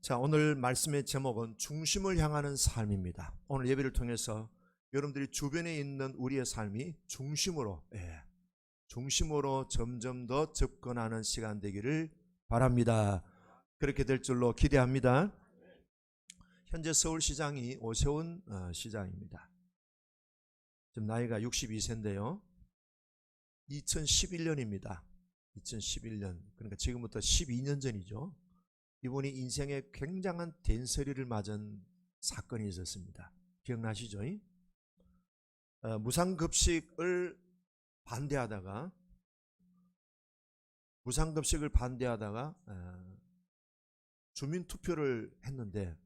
자, 오늘 말씀의 제목은 중심을 향하는 삶입니다. 오늘 예배를 통해서 여러분들이 주변에 있는 우리의 삶이 중심으로 점점 더 접근하는 시간 되기를 바랍니다. 그렇게 될 줄로 기대합니다. 현재 서울시장이 오세훈 시장입니다. 지금 나이가 62세인데요. 2011년입니다. 2011년, 그러니까 지금부터 12년 전이죠. 이분이 인생에 굉장한 된서리를 맞은 사건이 있었습니다. 기억나시죠? 무상급식을 반대하다가 주민투표를 했는데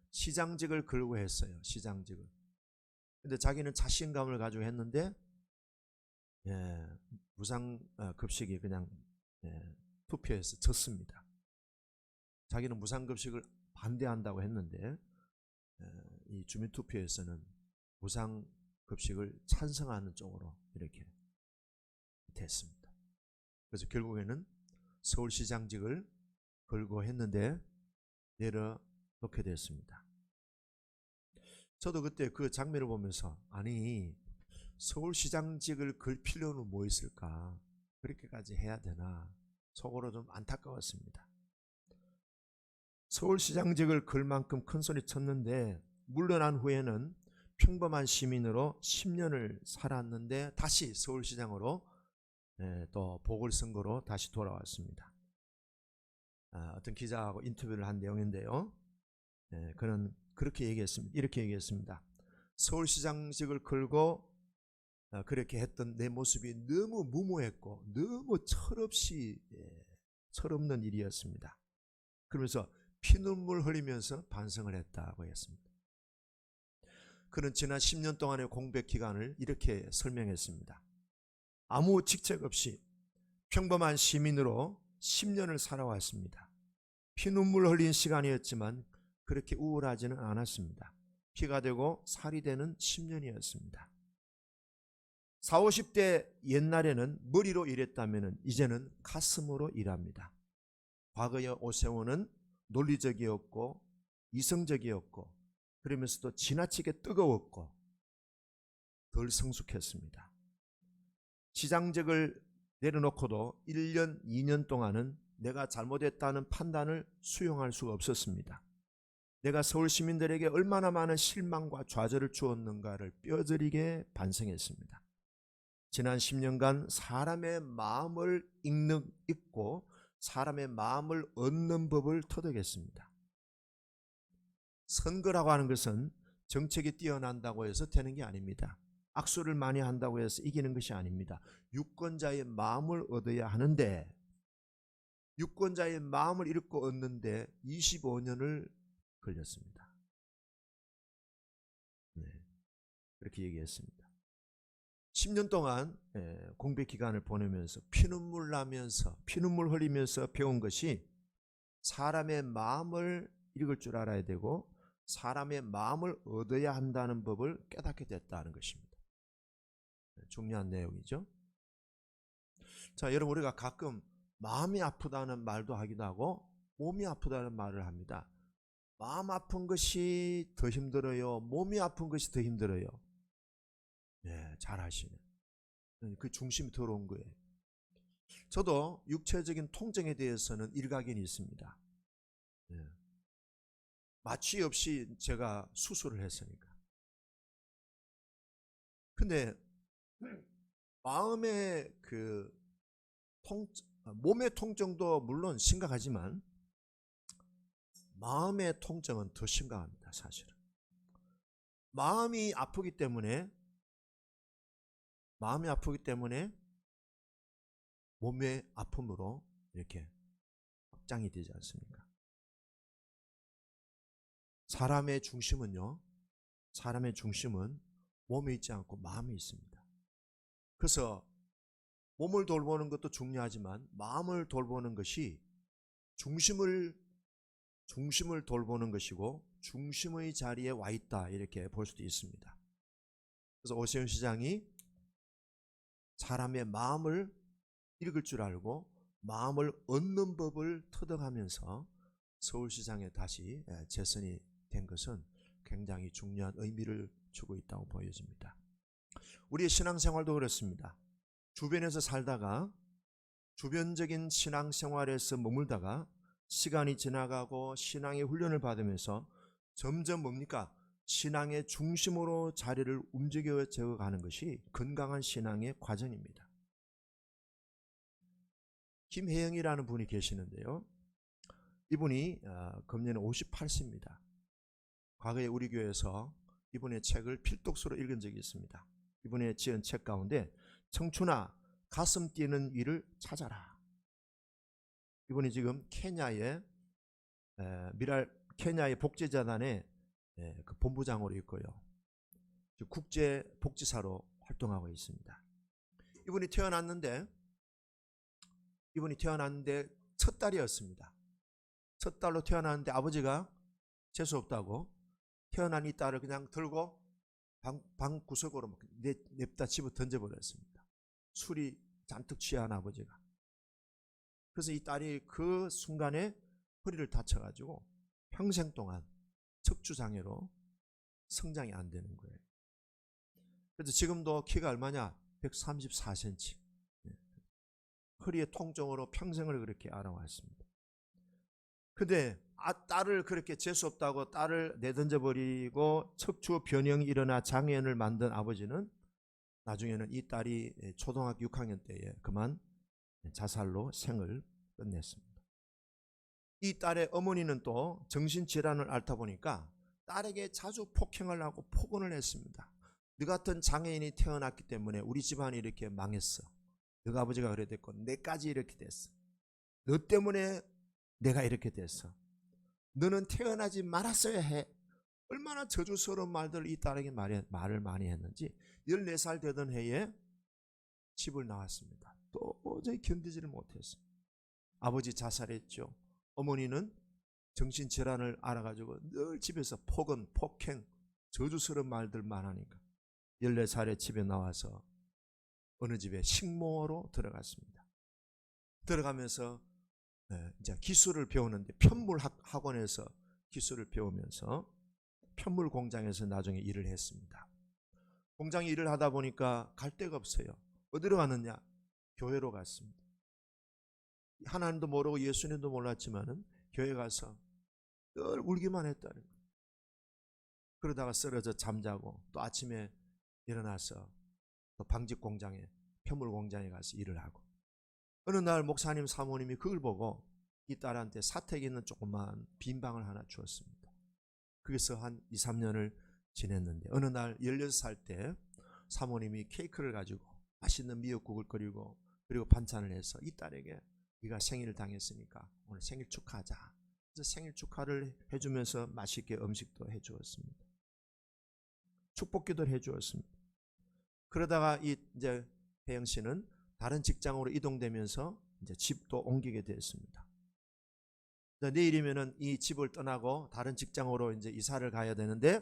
시장직을 걸고 했어요. 시장직을. 근데 자기는 자신감을 가지고 했는데 무상급식이 그냥 투표에서 졌습니다. 자기는 무상급식을 반대한다고 했는데 이 주민투표에서는 무상급식을 찬성하는 쪽으로 이렇게 됐습니다. 그래서 결국에는 서울시장직을 걸고 했는데 내려놓게 됐습니다. 저도 그때 그 장면을 보면서 아니, 서울시장직을 걸 필요는 뭐 있을까? 그렇게까지 해야 되나? 속으로 좀 안타까웠습니다. 서울시장직을 걸 만큼 큰 소리 쳤는데 물러난 후에는 평범한 시민으로 10년을 살았는데 다시 서울시장으로 또 보궐선거로 다시 돌아왔습니다. 어떤 기자하고 인터뷰를 한 내용인데요. 그는 그렇게 얘기했습니다. 이렇게 얘기했습니다. 서울시장직을 걸고 그렇게 했던 내 모습이 너무 무모했고 너무 철없는 일이었습니다. 그러면서 피눈물 흘리면서 반성을 했다고 했습니다. 그는 지난 10년 동안의 공백 기간을 이렇게 설명했습니다. 아무 직책 없이 평범한 시민으로 10년을 살아왔습니다. 피눈물 흘린 시간이었지만 그렇게 우울하지는 않았습니다. 피가 되고 살이 되는 10년이었습니다. 40, 50대 옛날에는 머리로 일했다면 이제는 가슴으로 일합니다. 과거의 오세훈은 논리적이었고 이성적이었고 그러면서도 지나치게 뜨거웠고 덜 성숙했습니다. 시장직을 내려놓고도 1년, 2년 동안은 내가 잘못했다는 판단을 수용할 수가 없었습니다. 내가 서울 시민들에게 얼마나 많은 실망과 좌절을 주었는가를 뼈저리게 반성했습니다. 지난 10년간 사람의 마음을 읽고 사람의 마음을 얻는 법을 터득했습니다. 선거라고 하는 것은 정책이 뛰어난다고 해서 되는 게 아닙니다. 악수를 많이 한다고 해서 이기는 것이 아닙니다. 유권자의 마음을 얻어야 하는데 유권자의 마음을 읽고 얻는데 25년을 걸렸습니다. 그렇게 얘기했습니다. 10년 동안 공백 기간을 보내면서 피눈물 흘리면서 배운 것이 사람의 마음을 읽을 줄 알아야 되고 사람의 마음을 얻어야 한다는 법을 깨닫게 됐다는 것입니다. 중요한 내용이죠. 자, 여러분, 우리가 가끔 마음이 아프다는 말도 하기도 하고 몸이 아프다는 말을 합니다. 마음 아픈 것이 더 힘들어요? 몸이 아픈 것이 더 힘들어요? 잘 하시네. 그 중심이 들어온 거예요. 저도 육체적인 통증에 대해서는 일각견이 있습니다. 마취 없이 제가 수술을 했으니까. 근데 마음의 몸의 통증도 물론 심각하지만 마음의 통증은 더 심각합니다. 사실은 마음이 아프기 때문에 몸의 아픔으로 이렇게 확장이 되지 않습니까? 사람의 중심은 몸에 있지 않고 마음에 있습니다. 그래서 몸을 돌보는 것도 중요하지만 마음을 돌보는 것이 중심을 돌보는 것이고 중심의 자리에 와 있다, 이렇게 볼 수도 있습니다. 그래서 오세훈 시장이 사람의 마음을 읽을 줄 알고 마음을 얻는 법을 터득하면서 서울시장에 다시 재선이 된 것은 굉장히 중요한 의미를 주고 있다고 보여집니다. 우리의 신앙생활도 그렇습니다. 주변에서 살다가 주변적인 신앙생활에서 머물다가 시간이 지나가고 신앙의 훈련을 받으면서 점점 뭡니까? 신앙의 중심으로 자리를 움직여져 가는 것이 건강한 신앙의 과정입니다. 김혜영이라는 분이 계시는데요. 이분이 금년에 58세입니다. 과거에 우리 교회에서 이분의 책을 필독서로 읽은 적이 있습니다. 이분의 지은 책 가운데 청춘아 가슴 뛰는 일을 찾아라. 이분이 지금 케냐의 복지재단의 그 본부장으로 있고요. 국제 복지사로 활동하고 있습니다. 이분이 태어났는데 첫 딸이었습니다. 첫 딸로 태어났는데 아버지가 재수 없다고 태어난 이 딸을 그냥 들고 방 구석으로 냅다 집어 던져버렸습니다. 술이 잔뜩 취한 아버지가. 그래서 이 딸이 그 순간에 허리를 다쳐가지고 평생 동안 척추장애로 성장이 안 되는 거예요. 그래서 지금도 키가 얼마냐? 134cm. 허리의 통증으로 평생을 그렇게 알아왔습니다. 근데 딸을 그렇게 재수 없다고 딸을 내던져버리고 척추 변형이 일어나 장애인을 만든 아버지는 나중에는 이 딸이 초등학교 6학년 때에 그만 자살로 생을 끝냈습니다. 이 딸의 어머니는 또 정신질환을 앓다 보니까 딸에게 자주 폭행을 하고 폭언을 했습니다. 너 같은 장애인이 태어났기 때문에 우리 집안이 이렇게 망했어. 너가 아버지가 그래 됐고 내까지 이렇게 됐어. 너 때문에 내가 이렇게 됐어. 너는 태어나지 말았어야 해. 얼마나 저주스러운 말들을 이 딸에게 말을 많이 했는지 14살 되던 해에 집을 나왔습니다. 도저히 견디지를 못했어요. 아버지 자살했죠. 어머니는 정신질환을 알아가지고 늘 집에서 폭언, 폭행, 저주스러운 말들만 하니까 14살에 집에 나와서 어느 집에 식모로 들어갔습니다. 들어가면서 이제 기술을 배우는데 편물 학원에서 기술을 배우면서 편물 공장에서 나중에 일을 했습니다. 공장에 일을 하다 보니까 갈 데가 없어요. 어디로 가느냐? 교회로 갔습니다. 하나님도 모르고 예수님도 몰랐지만은 교회 가서 늘 울기만 했다는 거예요. 그러다가 쓰러져 잠자고 또 아침에 일어나서 또 방직 공장에 편물 공장에 가서 일을 하고 어느 날 목사님 사모님이 그걸 보고 이 딸한테 사택에 있는 조그만 빈방을 하나 주었습니다. 거기서 한 2, 3년을 지냈는데 어느 날 16살 때 사모님이 케이크를 가지고 맛있는 미역국을 끓이고 그리고 반찬을 해서 이 딸에게 네가 생일을 당했으니까 오늘 생일 축하하자. 그래서 생일 축하를 해주면서 맛있게 음식도 해주었습니다. 축복기도를 해주었습니다. 그러다가 이제 혜영 씨는 다른 직장으로 이동되면서 이제 집도 옮기게 됐습니다. 내일이면은 이 집을 떠나고 다른 직장으로 이제 이사를 가야 되는데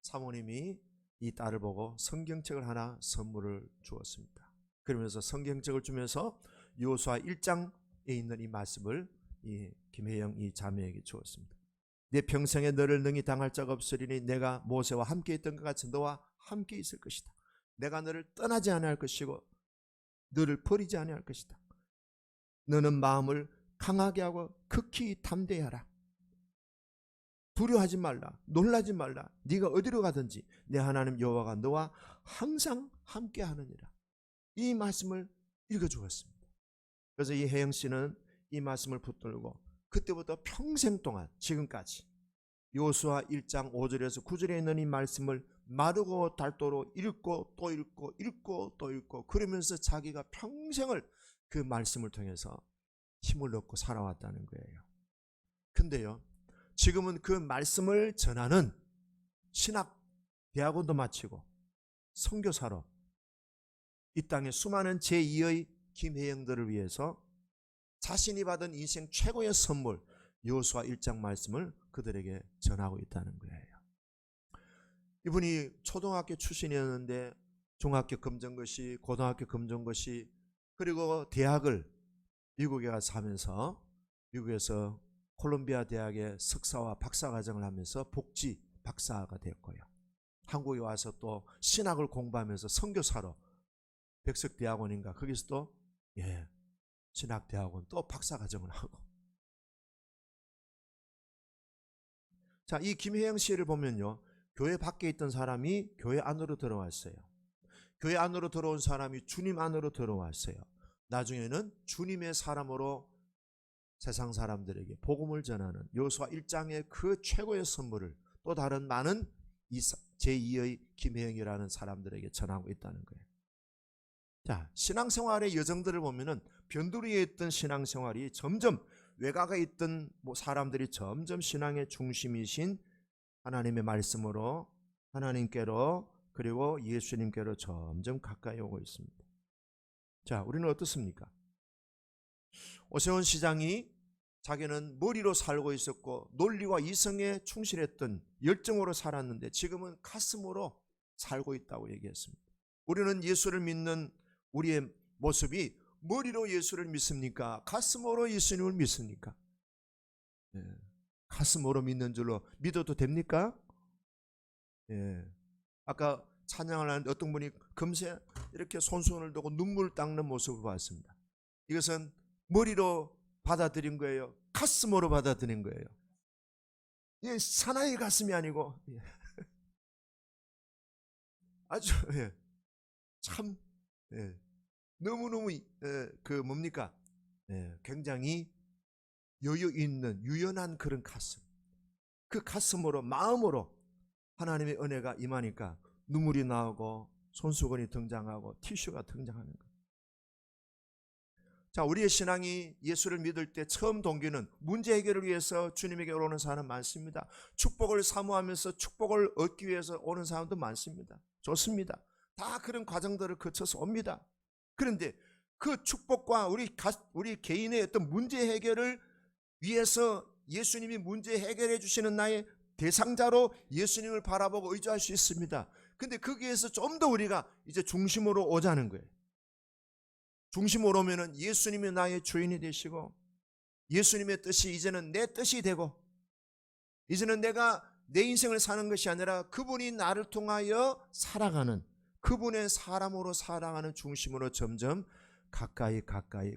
사모님이 이 딸을 보고 성경책을 하나 선물을 주었습니다. 그러면서 성경책을 주면서 여호수아 1장에 있는 이 말씀을 이 김혜영 이 자매에게 주었습니다. 내 평생에 너를 능히 당할 자가 없으리니 내가 모세와 함께 있던 것 같이 너와 함께 있을 것이다. 내가 너를 떠나지 아니할 것이고 너를 버리지 아니할 것이다. 너는 마음을 강하게 하고 극히 담대하라. 두려워하지 말라. 놀라지 말라. 네가 어디로 가든지 내 하나님 여호와가 너와 항상 함께 하느니라. 이 말씀을 읽어주었습니다. 그래서 이 혜영 씨는 이 말씀을 붙들고 그때부터 평생 동안 지금까지 여호수아 1장 5절에서 9절에 있는 이 말씀을 마르고 닳도록 읽고 또 읽고 읽고 또 읽고 그러면서 자기가 평생을 그 말씀을 통해서 힘을 얻고 살아왔다는 거예요. 근데요, 지금은 그 말씀을 전하는 신학 대학원도 마치고 선교사로 이 땅의 수많은 제2의 김혜영들을 위해서 자신이 받은 인생 최고의 선물 여호수아 1장 말씀을 그들에게 전하고 있다는 거예요. 이분이 초등학교 출신이었는데 중학교 검정고시, 고등학교 검정고시 그리고 대학을 미국에 가서 하면서 미국에서 콜롬비아 대학의 석사와 박사 과정을 하면서 복지 박사가 됐고요. 한국에 와서 또 신학을 공부하면서 선교사로 백석대학원인가 거기서 또 신학대학원 또 박사 과정을 하고. 자, 이 김혜영 씨를 보면요, 교회 밖에 있던 사람이 교회 안으로 들어왔어요. 교회 안으로 들어온 사람이 주님 안으로 들어왔어요. 나중에는 주님의 사람으로 세상 사람들에게 복음을 전하는 요수아 1장의 그 최고의 선물을 또 다른 많은 제2의 김혜영이라는 사람들에게 전하고 있다는 거예요. 자, 신앙생활의 여정들을 보면은 변두리에 있던 신앙생활이 점점 외곽에 있던 사람들이 점점 신앙의 중심이신 하나님의 말씀으로 하나님께로 그리고 예수님께로 점점 가까이 오고 있습니다. 자, 우리는 어떻습니까? 오세훈 시장이 자기는 머리로 살고 있었고 논리와 이성에 충실했던 열정으로 살았는데 지금은 가슴으로 살고 있다고 얘기했습니다. 우리는 예수를 믿는 우리의 모습이 머리로 예수를 믿습니까? 가슴으로 예수님을 믿습니까? 가슴으로 믿는 줄로 믿어도 됩니까? 아까 찬양을 하는데 어떤 분이 금세 이렇게 손을 두고 눈물 닦는 모습을 봤습니다. 이것은 머리로 받아들인 거예요? 가슴으로 받아들인 거예요? 사나이 가슴이 아니고 아주 참 너무너무 뭡니까? 굉장히 여유 있는 유연한 그런 가슴. 그 가슴으로 마음으로 하나님의 은혜가 임하니까 눈물이 나오고 손수건이 등장하고 티슈가 등장하는 거예요. 자, 우리의 신앙이 예수를 믿을 때 처음 동기는 문제 해결을 위해서 주님에게 오는 사람 많습니다. 축복을 사모하면서 축복을 얻기 위해서 오는 사람도 많습니다. 좋습니다. 다 그런 과정들을 거쳐서 옵니다. 그런데 그 축복과 우리 개인의 어떤 문제 해결을 위해서 예수님이 문제 해결해 주시는 나의 대상자로 예수님을 바라보고 의지할 수 있습니다. 근데 거기에서 좀 더 우리가 이제 중심으로 오자는 거예요. 중심으로 오면은 예수님이 나의 주인이 되시고 예수님의 뜻이 이제는 내 뜻이 되고 이제는 내가 내 인생을 사는 것이 아니라 그분이 나를 통하여 살아가는 그분의 사람으로 살아가는 중심으로 점점 가까이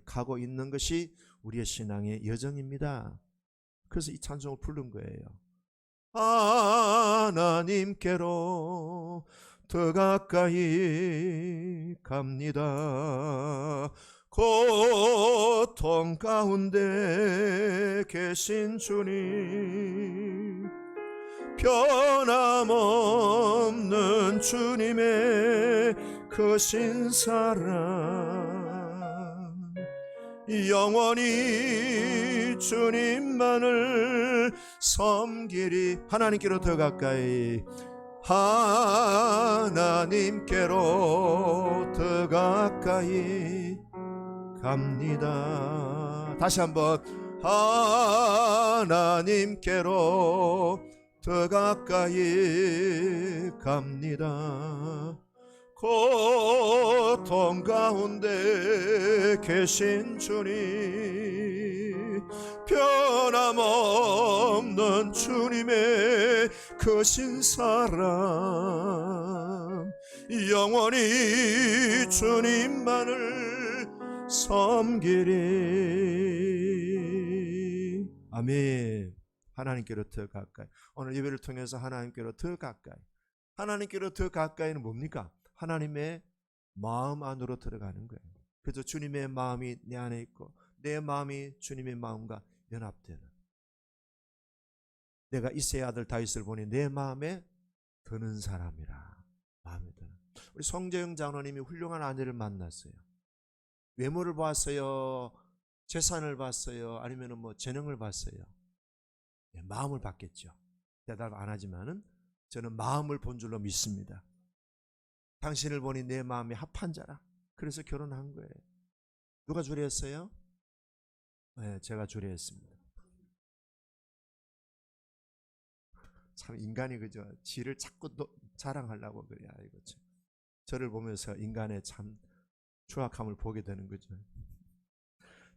가고 있는 것이 우리의 신앙의 여정입니다. 그래서 이 찬송을 부른 거예요. 하나님께로 더 가까이 갑니다. 고통 가운데 계신 주님, 변함없는 주님의 크신 사랑, 영원히 주님만을 섬기리. 하나님께로 더 가까이, 하나님께로 더 가까이 갑니다. 다시 한번, 하나님께로 더 가까이 갑니다. 고통 가운데 계신 주님, 변함없는 주님의 크신 사랑, 영원히 주님만을 섬기리. 아멘. 하나님께로 더 가까이. 오늘 예배를 통해서 하나님께로 더 가까이. 하나님께로 더 가까이는 뭡니까? 하나님의 마음 안으로 들어가는 거예요. 그래서 주님의 마음이 내 안에 있고 내 마음이 주님의 마음과 연합되는, 내가 이새의 아들 다윗을 보니 내 마음에 드는 사람이라. 마음에 드는. 우리 송재영 장로님이 훌륭한 아내를 만났어요. 외모를 봤어요? 재산을 봤어요? 아니면 재능을 봤어요? 마음을 봤겠죠. 대답 안 하지만은 저는 마음을 본 줄로 믿습니다. 당신을 보니 내 마음이 합한 자라. 그래서 결혼한 거예요. 누가 주례했어요? 네, 제가 주례했습니다. 참 인간이 그죠? 지를 자꾸 자랑하려고 그래. 아이고 참. 저를 보면서 인간의 참 추악함을 보게 되는 거죠.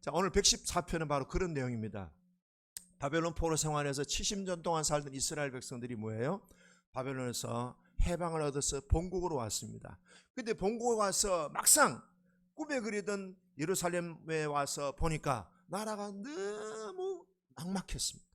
자, 오늘 114편은 바로 그런 내용입니다. 바벨론 포로 생활에서 70년 동안 살던 이스라엘 백성들이 뭐예요? 바벨론에서 해방을 얻어서 본국으로 왔습니다. 근데 본국에 와서 막상 꿈에 그리던 예루살렘에 와서 보니까 나라가 너무 막막했습니다.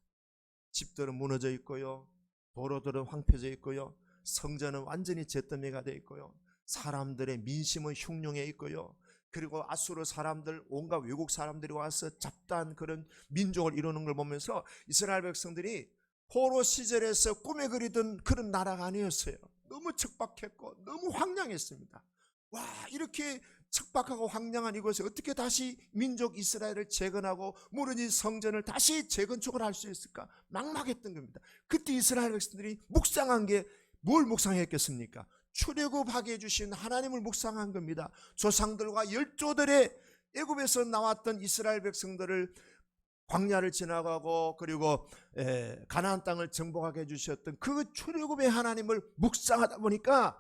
집들은 무너져 있고요, 도로들은 황폐져 있고요, 성전은 완전히 잿더미가 되어 있고요, 사람들의 민심은 흉흉해 있고요, 그리고 아수르 사람들, 온갖 외국 사람들이 와서 잡다한 그런 민족을 이루는 걸 보면서 이스라엘 백성들이 포로 시절에서 꿈에 그리던 그런 나라가 아니었어요. 너무 척박했고 너무 황량했습니다. 와, 이렇게 척박하고 황량한 이곳에 어떻게 다시 민족 이스라엘을 재건하고 무너진 성전을 다시 재건축을 할 수 있을까? 막막했던 겁니다. 그때 이스라엘 백성들이 묵상한 게 뭘 묵상했겠습니까? 출애굽하게 해주신 하나님을 묵상한 겁니다. 조상들과 열조들의 애굽에서 나왔던 이스라엘 백성들을 광야를 지나가고 그리고 가나안 땅을 정복하게 해주셨던 그 출애굽의 하나님을 묵상하다 보니까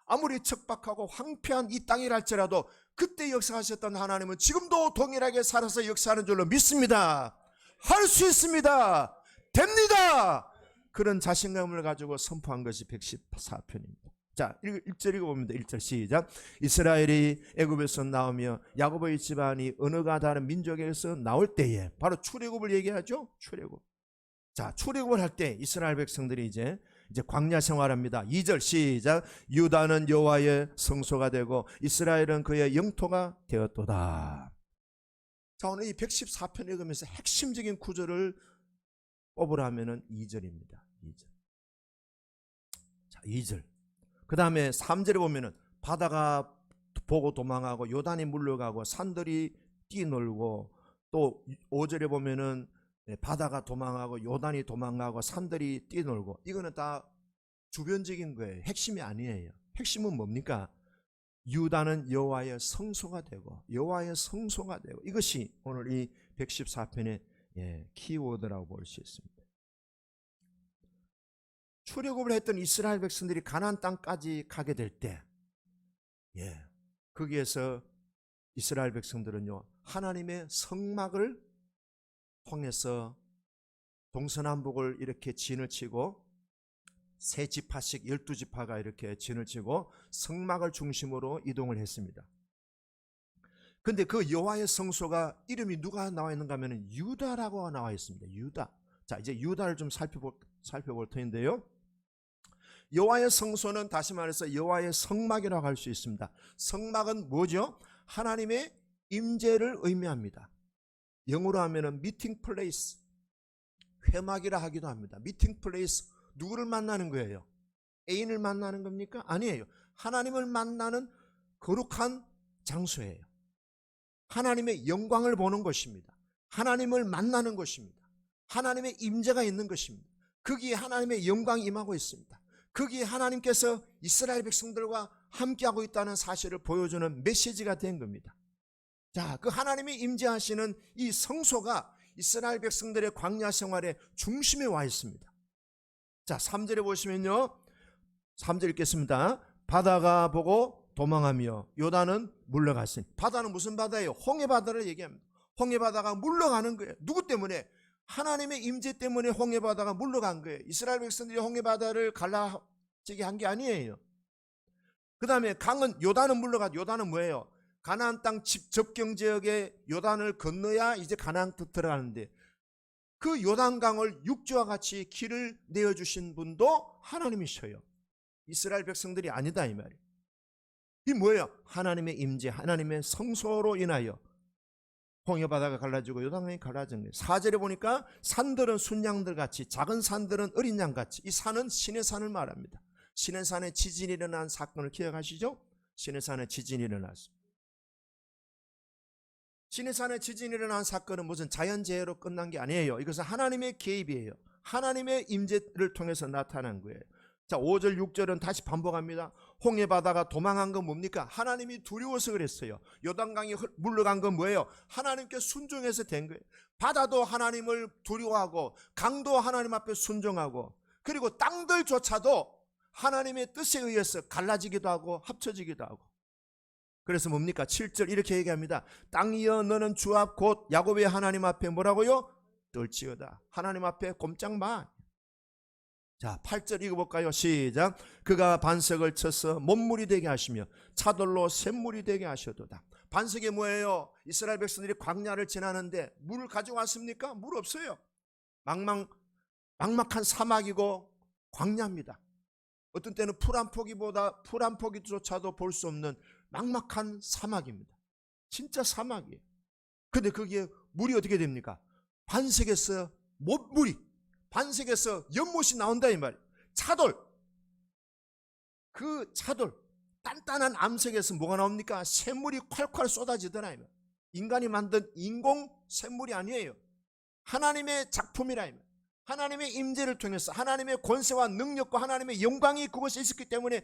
아무리 척박하고 황폐한 이 땅이랄지라도 그때 역사하셨던 하나님은 지금도 동일하게 살아서 역사하는 줄로 믿습니다. 할 수 있습니다. 됩니다. 그런 자신감을 가지고 선포한 것이 114편입니다. 자, 1절 읽어봅니다. 1절 시작. 이스라엘이 애굽에서 나오며 야곱의 집안이 언어가 다른 민족에서 나올 때에, 바로 출애굽을 얘기하죠. 출애굽. 자, 출애굽을 할 때 이스라엘 백성들이 이제 광야 생활합니다. 2절 시작. 유다는 여호와의 성소가 되고 이스라엘은 그의 영토가 되었도다. 자, 오늘 이 114편 읽으면서 핵심적인 구절을 꼽으라면은 2절입니다. 2절. 자, 2절. 그 다음에 3절에 보면은 바다가 보고 도망하고 요단이 물러가고 산들이 뛰놀고, 또 5절에 보면은 바다가 도망하고 요단이 도망가고 산들이 뛰놀고. 이거는 다 주변적인 거예요. 핵심이 아니에요. 핵심은 뭡니까? 유다는 여호와의 성소가 되고, 여호와의 성소가 되고. 이것이 오늘 이 114편의 키워드라고 볼 수 있습니다. 출애굽을 했던 이스라엘 백성들이 가나안 땅까지 가게 될 때, 거기에서 이스라엘 백성들은요, 하나님의 성막을 통해서 동서남북을 이렇게 진을 치고, 세 지파씩 12지파가 이렇게 진을 치고 성막을 중심으로 이동을 했습니다. 근데 그 여호와의 성소가 이름이 누가 나와 있는가 하면 유다라고 나와 있습니다. 유다. 자, 이제 유다를 좀 살펴볼 텐데요. 여호와의 성소는 다시 말해서 여호와의 성막이라고 할 수 있습니다. 성막은 뭐죠? 하나님의 임재를 의미합니다. 영어로 하면은 미팅 플레이스, 회막이라 하기도 합니다. 미팅 플레이스, 누구를 만나는 거예요? 애인을 만나는 겁니까? 아니에요. 하나님을 만나는 거룩한 장소예요. 하나님의 영광을 보는 것입니다. 하나님을 만나는 것입니다. 하나님의 임재가 있는 것입니다. 거기에 하나님의 영광이 임하고 있습니다. 거기에 하나님께서 이스라엘 백성들과 함께하고 있다는 사실을 보여주는 메시지가 된 겁니다. 자, 그 하나님이 임재하시는 이 성소가 이스라엘 백성들의 광야 생활의 중심에 와 있습니다. 자, 3절에 보시면요, 3절 읽겠습니다. 바다가 보고 도망하며 요단은 물러갔으니. 바다는 무슨 바다예요? 홍해바다를 얘기합니다. 홍해바다가 물러가는 거예요. 누구 때문에? 하나님의 임재 때문에 홍해바다가 물러간 거예요. 이스라엘 백성들이 홍해바다를 갈라지게 한 게 아니에요. 그 다음에 강은, 요단은 물러가. 요단은 뭐예요? 가나안 땅 접경 지역에 요단을 건너야 이제 가나안 땅 들어가는데, 그 요단강을 육지와 같이 길을 내어주신 분도 하나님이셔요. 이스라엘 백성들이 아니다 이 말이에요. 이 뭐예요? 하나님의 임재, 하나님의 성소로 인하여 홍해바다가 갈라지고 요단강이 갈라진 거예요. 4절에 보니까 산들은 순양들 같이, 작은 산들은 어린 양 같이. 이 산은 시내산을 말합니다. 시내산에 지진이 일어난 사건을 기억하시죠? 시내산에 지진이 일어났습니다. 시내산에 지진이 일어난 사건은 무슨 자연재해로 끝난 게 아니에요. 이것은 하나님의 개입이에요. 하나님의 임재를 통해서 나타난 거예요. 자, 5절 6절은 다시 반복합니다. 홍해바다가 도망한 건 뭡니까? 하나님이 두려워서 그랬어요. 요단강이 물러간 건 뭐예요? 하나님께 순종해서 된 거예요. 바다도 하나님을 두려워하고, 강도 하나님 앞에 순종하고, 그리고 땅들조차도 하나님의 뜻에 의해서 갈라지기도 하고 합쳐지기도 하고. 그래서 뭡니까? 7절 이렇게 얘기합니다. 땅이여 너는 주 앞 곧 야곱의 하나님 앞에 뭐라고요? 떨지어다. 하나님 앞에 꼼짝 마. 자, 8절 읽어볼까요? 시작. 그가 반석을 쳐서 못물이 되게 하시며 차돌로 샘물이 되게 하셔도다. 반석이 뭐예요? 이스라엘 백성들이 광야를 지나는데 물을 가지고 왔습니까? 물 없어요. 막막한 사막이고 광야입니다. 어떤 때는 풀 한 포기조차도 볼 수 없는 막막한 사막입니다. 진짜 사막이에요. 근데 거기에 물이 어떻게 됩니까? 반석에서 반석에서 연못이 나온다 이 말이에요. 차돌. 그 차돌 단단한 암석에서 뭐가 나옵니까? 샘물이 콸콸 쏟아지더라. 인간이 만든 인공 샘물이 아니에요. 하나님의 작품이라. 하나님의 임재를 통해서 하나님의 권세와 능력과 하나님의 영광이 그것에 있었기 때문에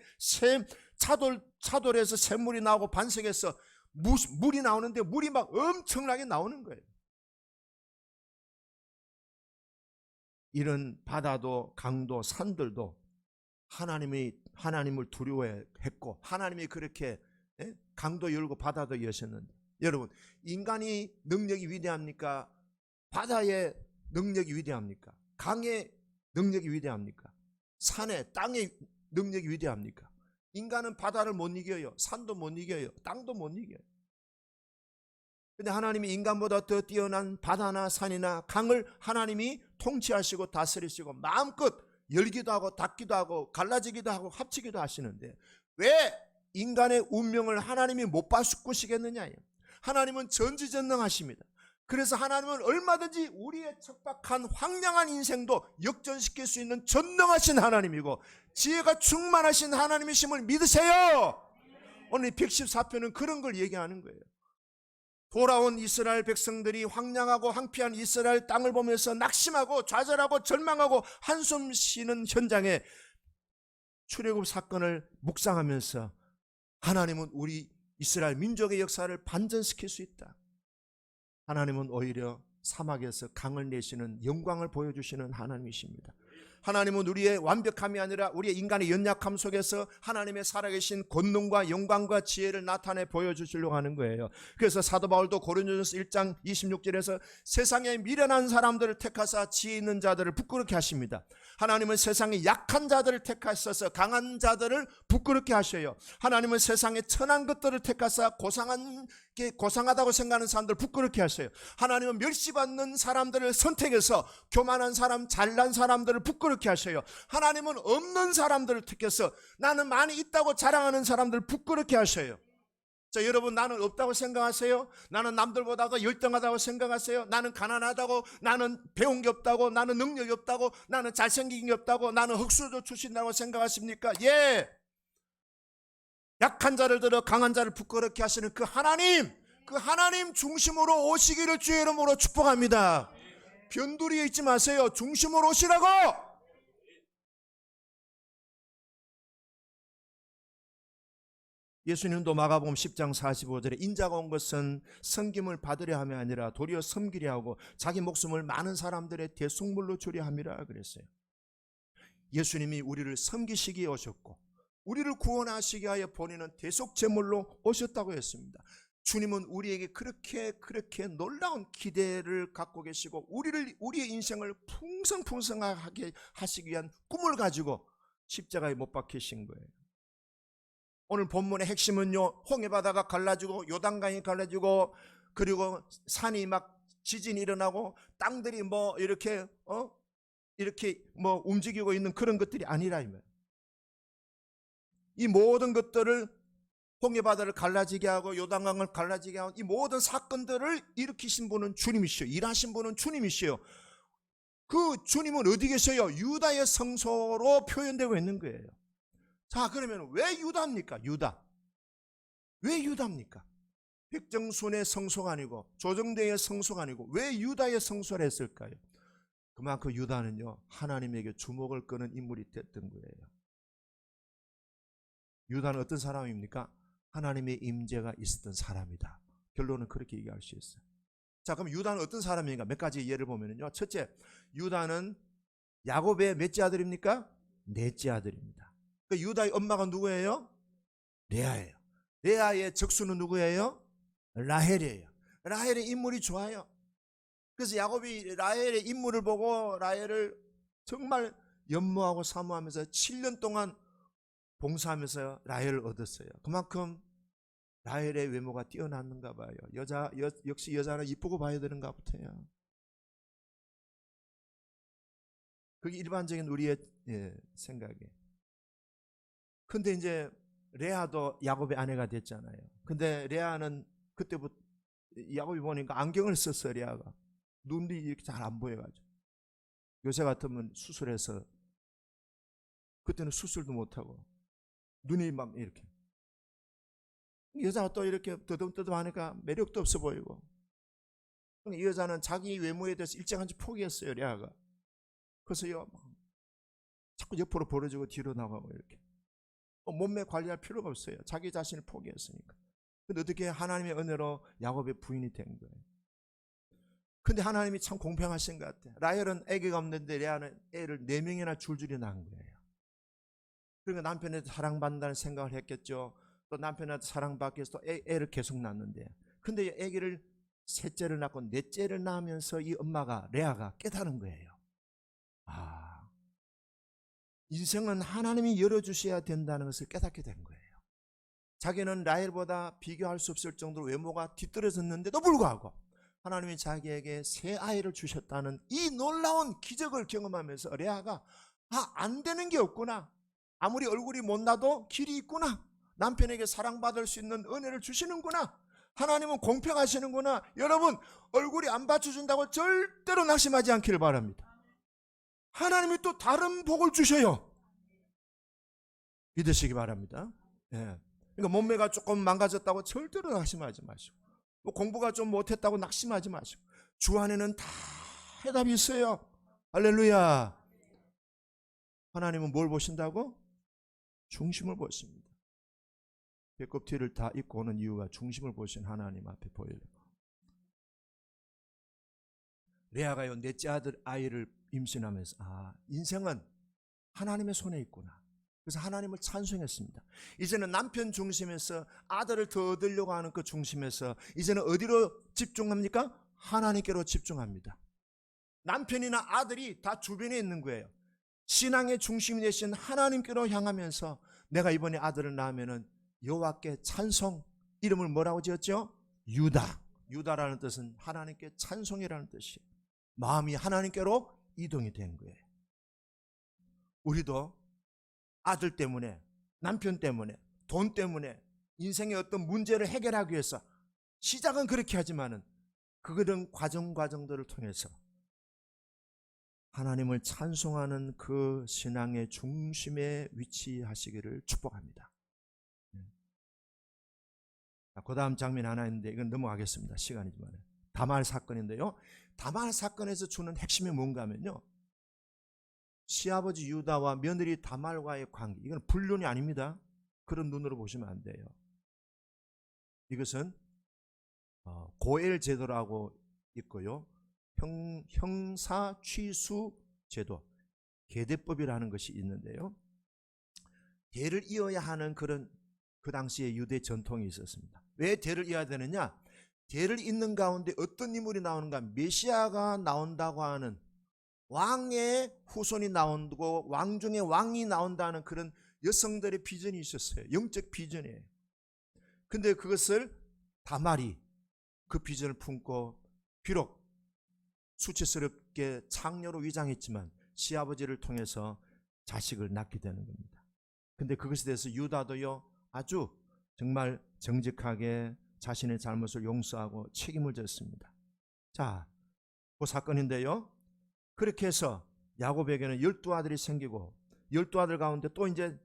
차돌에서 샘물이 나오고 반석에서 물이 나오는데 물이 막 엄청나게 나오는 거예요. 이런 바다도 강도 산들도 하나님을 두려워했고 하나님이 그렇게 강도 열고 바다도 여셨는데, 여러분, 인간이 능력이 위대합니까? 바다의 능력이 위대합니까? 강의 능력이 위대합니까? 산의 땅의 능력이 위대합니까? 인간은 바다를 못 이겨요. 산도 못 이겨요. 땅도 못 이겨요. 근데 하나님이 인간보다 더 뛰어난 바다나 산이나 강을 하나님이 통치하시고 다스리시고 마음껏 열기도 하고 닫기도 하고 갈라지기도 하고 합치기도 하시는데 왜 인간의 운명을 하나님이 못 바꾸시겠느냐? 하나님은 전지전능하십니다. 그래서 하나님은 얼마든지 우리의 척박한 황량한 인생도 역전시킬 수 있는 전능하신 하나님이고 지혜가 충만하신 하나님이심을 믿으세요. 오늘 114편은 그런 걸 얘기하는 거예요. 돌아온 이스라엘 백성들이 황량하고 황폐한 이스라엘 땅을 보면서 낙심하고 좌절하고 절망하고 한숨 쉬는 현장에 출애굽 사건을 묵상하면서 하나님은 우리 이스라엘 민족의 역사를 반전시킬 수 있다. 하나님은 오히려 사막에서 강을 내시는 영광을 보여주시는 하나님이십니다. 하나님은 우리의 완벽함이 아니라 우리의 인간의 연약함 속에서 하나님의 살아계신 권능과 영광과 지혜를 나타내 보여주시려고 하는 거예요. 그래서 사도 바울도 고린도전서 1장 26절에서 세상에 미련한 사람들을 택하사 지혜 있는 자들을 부끄럽게 하십니다. 하나님은 세상에 약한 자들을 택하셔서 강한 자들을 부끄럽게 하셔요. 하나님은 세상에 천한 것들을 택하사 고상하다고 생각하는 사람들을 부끄럽게 하셔요. 하나님은 멸시받는 사람들을 선택해서 교만한 사람, 잘난 사람들을 부끄럽게 하셔요. 하나님은 없는 사람들을 택해서 나는 많이 있다고 자랑하는 사람들을 부끄럽게 하셔요. 자, 여러분, 나는 없다고 생각하세요? 나는 남들보다도 열등하다고 생각하세요? 나는 가난하다고, 나는 배운 게 없다고, 나는 능력이 없다고, 나는 잘생긴 게 없다고, 나는 흙수저 출신이라고 생각하십니까? 예. 약한 자를 들어 강한 자를 부끄럽게 하시는 그 하나님 중심으로 오시기를 주의 이름으로 축복합니다. 변두리에 있지 마세요. 중심으로 오시라고. 예수님도 마가복음 10장 45절에 인자가 온 것은 섬김을 받으려 함이 아니라 도리어 섬기려 하고 자기 목숨을 많은 사람들의 대속물로 주려 함이라 그랬어요. 예수님이 우리를 섬기시기에 오셨고 우리를 구원하시기 위하여 본인은 대속제물로 오셨다고 했습니다. 주님은 우리에게 그렇게 놀라운 기대를 갖고 계시고 우리의 인생을 풍성하게 하시기 위한 꿈을 가지고 십자가에 못 박히신 거예요. 오늘 본문의 핵심은요, 홍해바다가 갈라지고 요단강이 갈라지고 그리고 산이 막 지진이 일어나고 땅들이 이렇게 움직이고 있는 그런 것들이 아니라 이 말이에요. 이 모든 것들을 홍해바다를 갈라지게 하고 요단강을 갈라지게 하고 이 모든 사건들을 일으키신 분은 주님이시요, 일하신 분은 주님이시요. 그 주님은 어디 계셔요? 유다의 성소로 표현되고 있는 거예요. 자, 그러면 왜 유다입니까? 유다. 왜 유다입니까? 백정순의 성소가 아니고 조정대의 성소가 아니고 왜 유다의 성소를 했을까요? 그만큼 유다는요, 하나님에게 주목을 끄는 인물이 됐던 거예요. 유다는 어떤 사람입니까? 하나님의 임재가 있었던 사람이다. 결론은 그렇게 얘기할 수 있어요. 자, 그럼 유다는 어떤 사람인가? 몇 가지 예를 보면요. 첫째, 유다는 야곱의 몇째 아들입니까? 넷째 아들입니다. 그 유다의 엄마가 누구예요? 레아예요. 레아의 적수는 누구예요? 라헬이에요. 라헬의 인물이 좋아요. 그래서 야곱이 라헬의 인물을 보고 라헬을 정말 연모하고 사모하면서 7년 동안 봉사하면서 라헬을 얻었어요. 그만큼 라헬의 외모가 뛰어났는가 봐요. 역시 여자는 이쁘고 봐야 되는가 보다요. 그게 일반적인 우리의 생각이에요. 근데 이제 레아도 야곱의 아내가 됐잖아요. 근데 레아는 그때부터 야곱이 보니까 안경을 썼어요. 레아가 눈이 이렇게 잘 안 보여가지고, 요새 같으면 수술해서, 그때는 수술도 못하고 눈이 막 이렇게, 여자가 또 이렇게 뜨듬뜨듬 하니까 매력도 없어 보이고, 이 여자는 자기 외모에 대해서 일찌감치 포기했어요. 레아가. 그래서요 자꾸 옆으로 벌어지고 뒤로 나가고 이렇게 몸매 관리할 필요가 없어요. 자기 자신을 포기했으니까. 근데 어떻게 하나님의 은혜로 야곱의 부인이 된 거예요. 근데 하나님이 참 공평하신 것 같아요. 라헬은 아기가 없는데 레아는 애를 4명이나 줄줄이 낳은 거예요. 그러니까 남편한테 사랑받는다는 생각을 했겠죠. 또 남편한테 사랑받기 위해서 또 애를 계속 낳는데, 근데 아기를 셋째를 낳고 넷째를 낳으면서 이 엄마가, 레아가 깨달은 거예요. 인생은 하나님이 열어주셔야 된다는 것을 깨닫게 된 거예요. 자기는 라헬보다 비교할 수 없을 정도로 외모가 뒤떨어졌는데도 불구하고 하나님이 자기에게 새 아이를 주셨다는 이 놀라운 기적을 경험하면서 레아가 안 되는 게 없구나, 아무리 얼굴이 못나도 길이 있구나, 남편에게 사랑받을 수 있는 은혜를 주시는구나, 하나님은 공평하시는구나. 여러분, 얼굴이 안 받쳐준다고 절대로 낙심하지 않기를 바랍니다. 하나님이 또 다른 복을 주셔요. 믿으시기 바랍니다. 그러니까 몸매가 조금 망가졌다고 절대로 낙심하지 마시고, 공부가 좀 못했다고 낙심하지 마시고, 주 안에는 다 해답이 있어요. 할렐루야. 하나님은 뭘 보신다고? 중심을 보십니다. 배꼽티를 다 입고 오는 이유가 중심을 보신 하나님 앞에 보여요. 레아가요 넷째 아이를 임신하면서 인생은 하나님의 손에 있구나. 그래서 하나님을 찬송했습니다. 이제는 남편 중심에서 아들을 더 얻으려고 하는 그 중심에서 이제는 어디로 집중합니까? 하나님께로 집중합니다. 남편이나 아들이 다 주변에 있는 거예요. 신앙의 중심이 되신 하나님께로 향하면서 내가 이번에 아들을 낳으면은 여호와께 찬송, 이름을 뭐라고 지었죠? 유다. 유다라는 뜻은 하나님께 찬송이라는 뜻이에요. 마음이 하나님께로 이동이 된 거예요. 우리도 아들 때문에, 남편 때문에, 돈 때문에 인생의 어떤 문제를 해결하기 위해서 시작은 그렇게 하지만은 그런 과정들을 통해서 하나님을 찬송하는 그 신앙의 중심에 위치하시기를 축복합니다. 그 다음 장면 하나 있는데 이건 넘어가겠습니다. 시간이지만. 다말 사건인데요, 다말 사건에서 주는 핵심이 뭔가 하면요, 시아버지 유다와 며느리 다말과의 관계, 이건 불륜이 아닙니다. 그런 눈으로 보시면 안 돼요. 이것은 고엘 제도라고 있고요, 형사 취수 제도, 계대법이라는 것이 있는데요, 대를 이어야 하는 그런 그 당시에 유대 전통이 있었습니다. 왜 대를 이어야 되느냐? 대를 잇는 가운데 어떤 인물이 나오는가? 메시아가 나온다고 하는, 왕의 후손이 나오고 왕 중에 왕이 나온다는 그런 여성들의 비전이 있었어요. 영적 비전이에요. 근데 그것을 다말이 그 비전을 품고 비록 수치스럽게 창녀로 위장했지만 시아버지를 통해서 자식을 낳게 되는 겁니다. 근데 그것에 대해서 유다도요 아주 정말 정직하게 자신의 잘못을 용서하고 책임을 졌습니다. 자, 그 사건인데요, 그렇게 해서 야곱에게는 12아들이 생기고 12아들 가운데 또 이제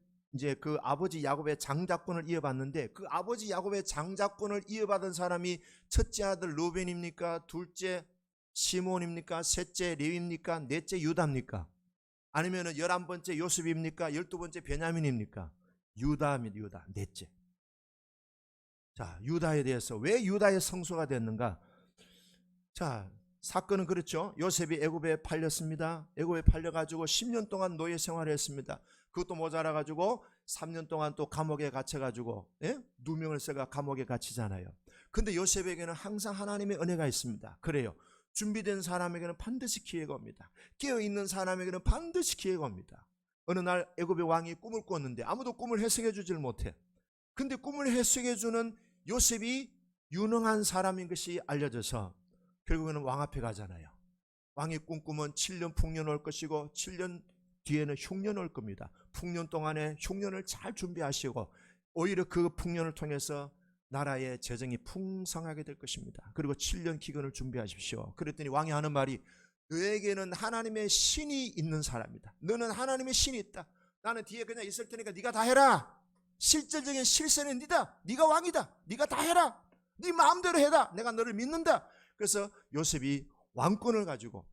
그 아버지 야곱의 장자권을 이어받는데, 그 아버지 야곱의 장자권을 이어받은 사람이 첫째 아들 루벤입니까? 둘째 시몬입니까? 셋째 레위입니까? 넷째 유다입니까? 아니면 11번째 요셉입니까? 12번째 베냐민입니까? 유다입니다. 유다, 넷째. 자, 유다에 대해서 왜 유다의 성소가 됐는가? 자, 사건은 그렇죠. 요셉이 애굽에 팔렸습니다. 애굽에 팔려가지고 10년 동안 노예 생활을 했습니다. 그것도 모자라가지고 3년 동안 또 감옥에 갇혀가지고, 누명을 써가 감옥에 갇히잖아요. 근데 요셉에게는 항상 하나님의 은혜가 있습니다. 그래요. 준비된 사람에게는 반드시 기회가 옵니다. 깨어있는 사람에게는 반드시 기회가 옵니다. 어느 날 애굽의 왕이 꿈을 꿨는데 아무도 꿈을 해석해 주질 못해. 근데 꿈을 해석해 주는 요셉이 유능한 사람인 것이 알려져서 결국에는 왕 앞에 가잖아요. 왕이 꿈꾸면 7년 풍년 올 것이고 7년 뒤에는 흉년 올 겁니다. 풍년 동안에 흉년을 잘 준비하시고 오히려 그 풍년을 통해서 나라의 재정이 풍성하게 될 것입니다. 그리고 7년 기근을 준비하십시오. 그랬더니 왕이 하는 말이 너에게는 하나님의 신이 있는 사람이다. 너는 하나님의 신이 있다. 나는 뒤에 그냥 있을 테니까 네가 다 해라. 실질적인 실세는 네가 왕이다. 네가 다 해라. 네 마음대로 해라. 내가 너를 믿는다. 그래서 요셉이 왕권을 가지고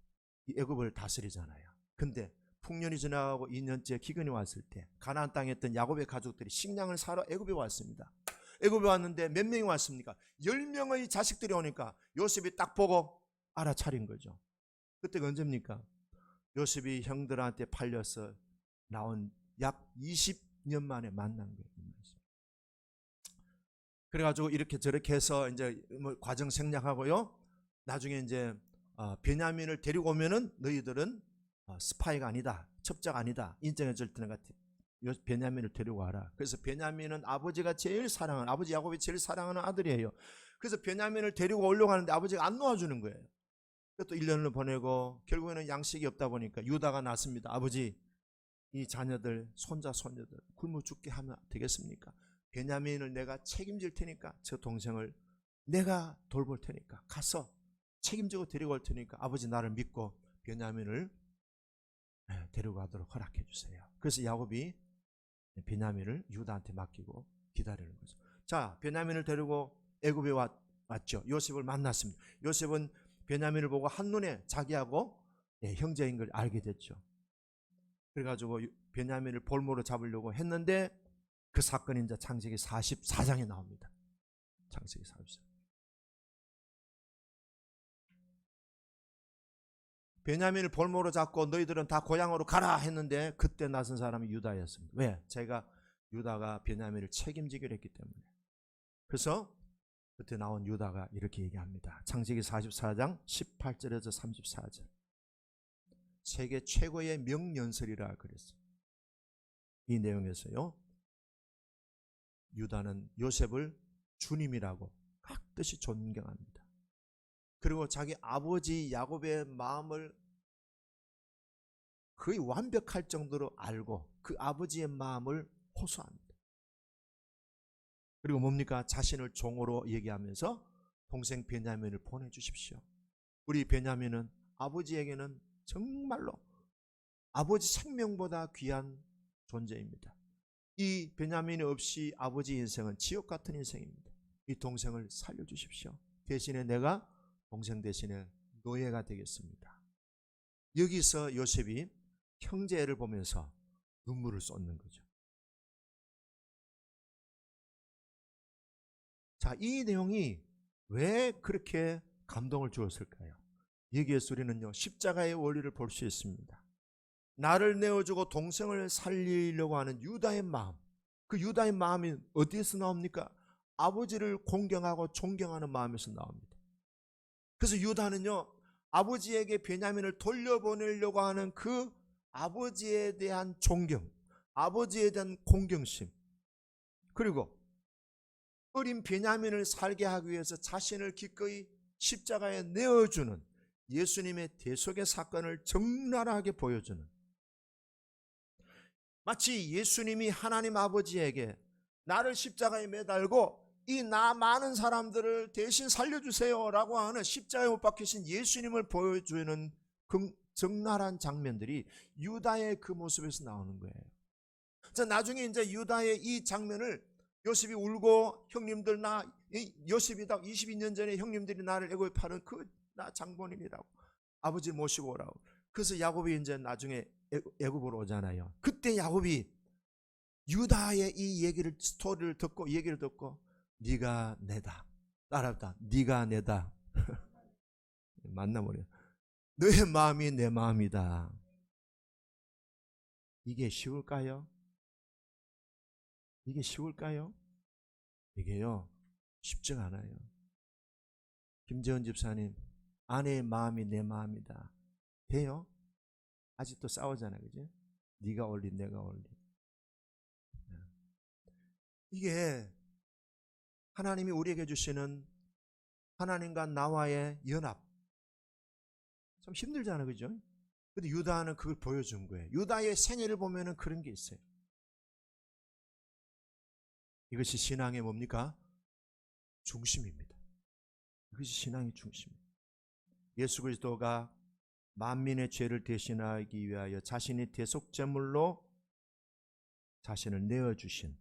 이 애굽을 다스리잖아요. 근데 풍년이 지나가고 2년째 기근이 왔을 때 가나안 땅에 있던 야곱의 가족들이 식량을 사러 애굽에 왔습니다. 애굽에 왔는데 몇 명이 왔습니까? 10명의 자식들이 오니까 요셉이 딱 보고 알아차린 거죠. 그때가 언제입니까? 요셉이 형들한테 팔려서 나온 약 20년 만에 만난 거예요. 그래가지고 이렇게 저렇게 해서 이제 뭐 과정 생략하고요. 나중에 이제 베냐민을 데리고 오면은 너희들은 스파이가 아니다, 첩자가 아니다 인정해 줄 테니까 베냐민을 데리고 와라. 그래서 베냐민은 아버지가 제일 사랑하는, 아버지 야곱이 제일 사랑하는 아들이에요. 그래서 베냐민을 데리고 오려고 하는데 아버지가 안 놓아주는 거예요. 또 1년을 보내고 결국에는 양식이 없다 보니까 유다가 낳습니다. 아버지, 이 자녀들 손자 손녀들 굶어 죽게 하면 되겠습니까? 베냐민을 내가 책임질 테니까 저 동생을 내가 돌볼 테니까 가서 책임지고 데리고 올 테니까 아버지 나를 믿고 베냐민을 데려가도록 허락해 주세요. 그래서 야곱이 베냐민을 유다한테 맡기고 기다리는 거죠. 자, 베냐민을 데리고 애굽에 왔죠. 요셉을 만났습니다. 요셉은 베냐민을 보고 한눈에 자기하고 형제인 걸 알게 됐죠. 그래가지고 베냐민을 볼모로 잡으려고 했는데 그 사건이 이제 창세기 44장에 나옵니다. 창세기 44장. 베냐민을 볼모로 잡고 너희들은 다 고향으로 가라 했는데 그때 나선 사람이 유다였습니다. 왜? 유다가 베냐민을 책임지기로 했기 때문에. 그래서 그때 나온 유다가 이렇게 얘기합니다. 창세기 44장 18절에서 34절. 세계 최고의 명연설이라 그랬어요. 이 내용에서요, 유다는 요셉을 주님이라고 각듯이 존경합니다. 그리고 자기 아버지 야곱의 마음을 거의 완벽할 정도로 알고 그 아버지의 마음을 호소합니다. 그리고 뭡니까? 자신을 종으로 얘기하면서 동생 베냐민을 보내주십시오. 우리 베냐민은 아버지에게는 정말로 아버지 생명보다 귀한 존재입니다. 이 베냐민이 없이 아버지 인생은 지옥 같은 인생입니다. 이 동생을 살려주십시오. 대신에 내가 동생 대신에 노예가 되겠습니다. 여기서 요셉이 형제를 보면서 눈물을 쏟는 거죠. 자, 이 내용이 왜 그렇게 감동을 주었을까요? 여기에서 우리는요, 십자가의 원리를 볼 수 있습니다. 나를 내어주고 동생을 살리려고 하는 유다의 마음, 그 유다의 마음이 어디에서 나옵니까? 아버지를 공경하고 존경하는 마음에서 나옵니다. 그래서 유다는요, 아버지에게 베냐민을 돌려보내려고 하는 그 아버지에 대한 존경, 아버지에 대한 공경심, 그리고 어린 베냐민을 살게 하기 위해서 자신을 기꺼이 십자가에 내어주는 예수님의 대속의 사건을 적나라하게 보여주는, 마치 예수님이 하나님 아버지에게 나를 십자가에 매달고 이 나 많은 사람들을 대신 살려주세요 라고 하는 십자가에 못 박히신 예수님을 보여주는 적나라한 장면들이 유다의 그 모습에서 나오는 거예요. 자, 나중에 이제 유다의 이 장면을 요셉이 울고 형님들 요셉이다 22년 전에 형님들이 나를 애굽에 파는 그 나 장본인이라고 아버지를 모시고 오라고. 그래서 야곱이 이제 나중에 애굽으로 오잖아요. 그때 야곱이 유다의 이 스토리를 듣고 얘기를 듣고 네가 내다 따라다 네가 내다 만나버려. 너의 마음이 내 마음이다. 이게 쉬울까요? 이게 쉬울까요? 이게요 쉽지가 않아요. 김재원 집사님, 아내의 마음이 내 마음이다. 돼요? 아직도 싸우잖아요. 그죠? 네가 올린 내가 올린. 이게 하나님이 우리에게 주시는 하나님과 나와의 연합. 참 힘들잖아요. 그죠? 근데 유다는 그걸 보여준 거예요. 유다의 생애를 보면은 그런 게 있어요. 이것이 신앙의 뭡니까? 중심입니다. 이것이 신앙의 중심입니다. 예수 그리스도가 만민의 죄를 대신하기 위하여 자신이 대속제물로 자신을 내어주신,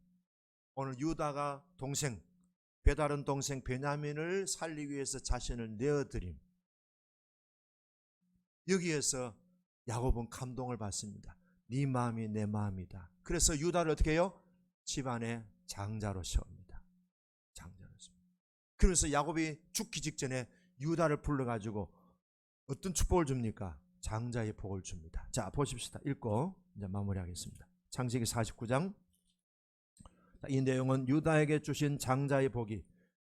오늘 유다가 동생, 배다른 동생 베냐민을 살리기 위해서 자신을 내어드림, 여기에서 야곱은 감동을 받습니다. 네 마음이 내 마음이다. 그래서 유다를 어떻게 해요? 집안의 장자로 세웁니다. 장자로 세웁니다. 그러면서 야곱이 죽기 직전에 유다를 불러가지고 어떤 축복을 줍니까? 장자의 복을 줍니다. 자, 보십시다. 읽고 이제 마무리하겠습니다. 창세기 49장. 이 내용은 유다에게 주신 장자의 복이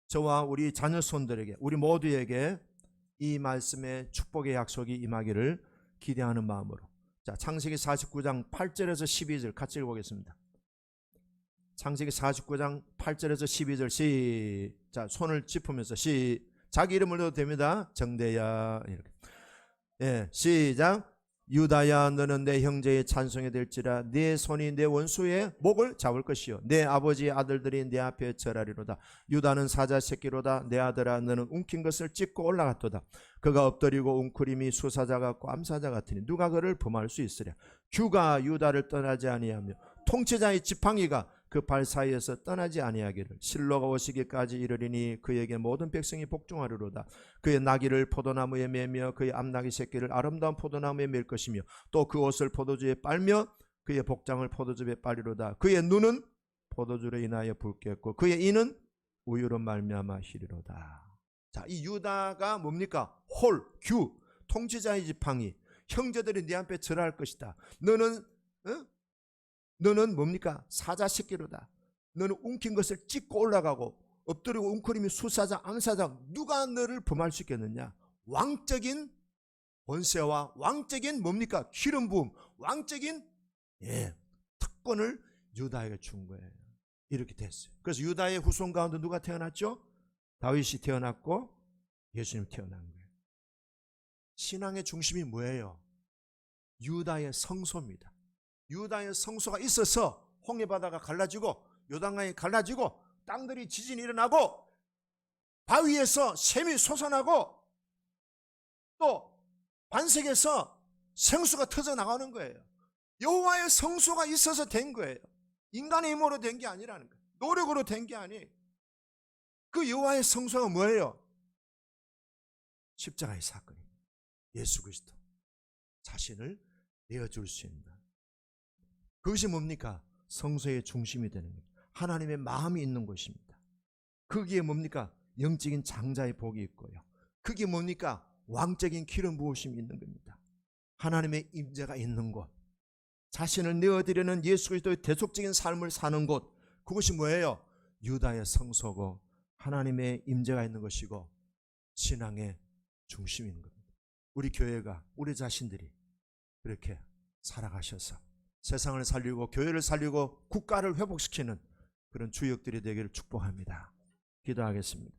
저와 우리 자녀손들에게, 우리 모두에게 이 말씀의 축복의 약속이 임하기를 기대하는 마음으로. 자, 창세기 49장 8절에서 12절 같이 읽어보겠습니다. 창세기 49장 8절에서 12절 시작. 손을 짚으면서 자기 이름을 넣어도 됩니다. 정대야 이렇게. 예, 시작. 유다야 너는 내 형제의 찬송이 될지라 네 손이 내 원수의 목을 잡을 것이요 내 아버지의 아들들이 내 앞에 절하리로다. 유다는 사자 새끼로다. 내 아들아 너는 움킨 것을 찢고 올라갔도다. 그가 엎드리고 웅크림이 수사자 같고 암사자 같으니 누가 그를 범할 수 있으랴. 규가 유다를 떠나지 아니하며 통치자의 지팡이가 그 발 사이에서 떠나지 아니하기를. 실로가 오시기까지 이르리니 그에게 모든 백성이 복종하리로다. 그의 나귀를 포도나무에 매며 그의 암나귀 새끼를 아름다운 포도나무에 맬 것이며 또 그 옷을 포도주에 빨며 그의 복장을 포도즙에 빨리로다. 그의 눈은 포도주로 인하여 붉겠고 그의 이는 우유로 말미암아 희리로다. 자, 이 유다가 뭡니까? 규, 통치자의 지팡이. 형제들이 네 앞에 절할 것이다. 너는 뭡니까? 사자 새끼로다. 너는 움킨 것을 찢고 올라가고 엎드리고 웅크림이 수사자 암사자. 누가 너를 범할 수 있겠느냐? 왕적인 권세와 왕적인 뭡니까? 기름 부음, 왕적인 특권을 유다에게 준 거예요. 이렇게 됐어요. 그래서 유다의 후손 가운데 누가 태어났죠? 다윗이 태어났고 예수님이 태어난 거예요. 신앙의 중심이 뭐예요? 유다의 성소입니다. 유다의 성소가 있어서 홍해바다가 갈라지고 요단강이 갈라지고 땅들이 지진이 일어나고 바위에서 샘이 솟아나고 또 반석에서 생수가 터져 나가는 거예요. 여호와의 성소가 있어서 된 거예요. 인간의 힘으로 된 게 아니라는 거예요. 노력으로 된 게 아니에요. 그 여호와의 성소가 뭐예요? 십자가의 사건입니다. 예수 그리스도 자신을 내어줄 수 있는, 그것이 뭡니까? 성소의 중심이 되는 거예요. 하나님의 마음이 있는 곳입니다. 거기에 뭡니까? 영적인 장자의 복이 있고요. 그게 뭡니까? 왕적인 기름 부으심이 있는 겁니다. 하나님의 임재가 있는 곳, 자신을 내어드리는 예수 그리스도의 대속적인 삶을 사는 곳, 그것이 뭐예요? 유다의 성소고 하나님의 임재가 있는 것이고 신앙의 중심인 겁니다. 우리 교회가, 우리 자신들이 그렇게 살아가셔서 세상을 살리고 교회를 살리고 국가를 회복시키는 그런 주역들이 되기를 축복합니다. 기도하겠습니다.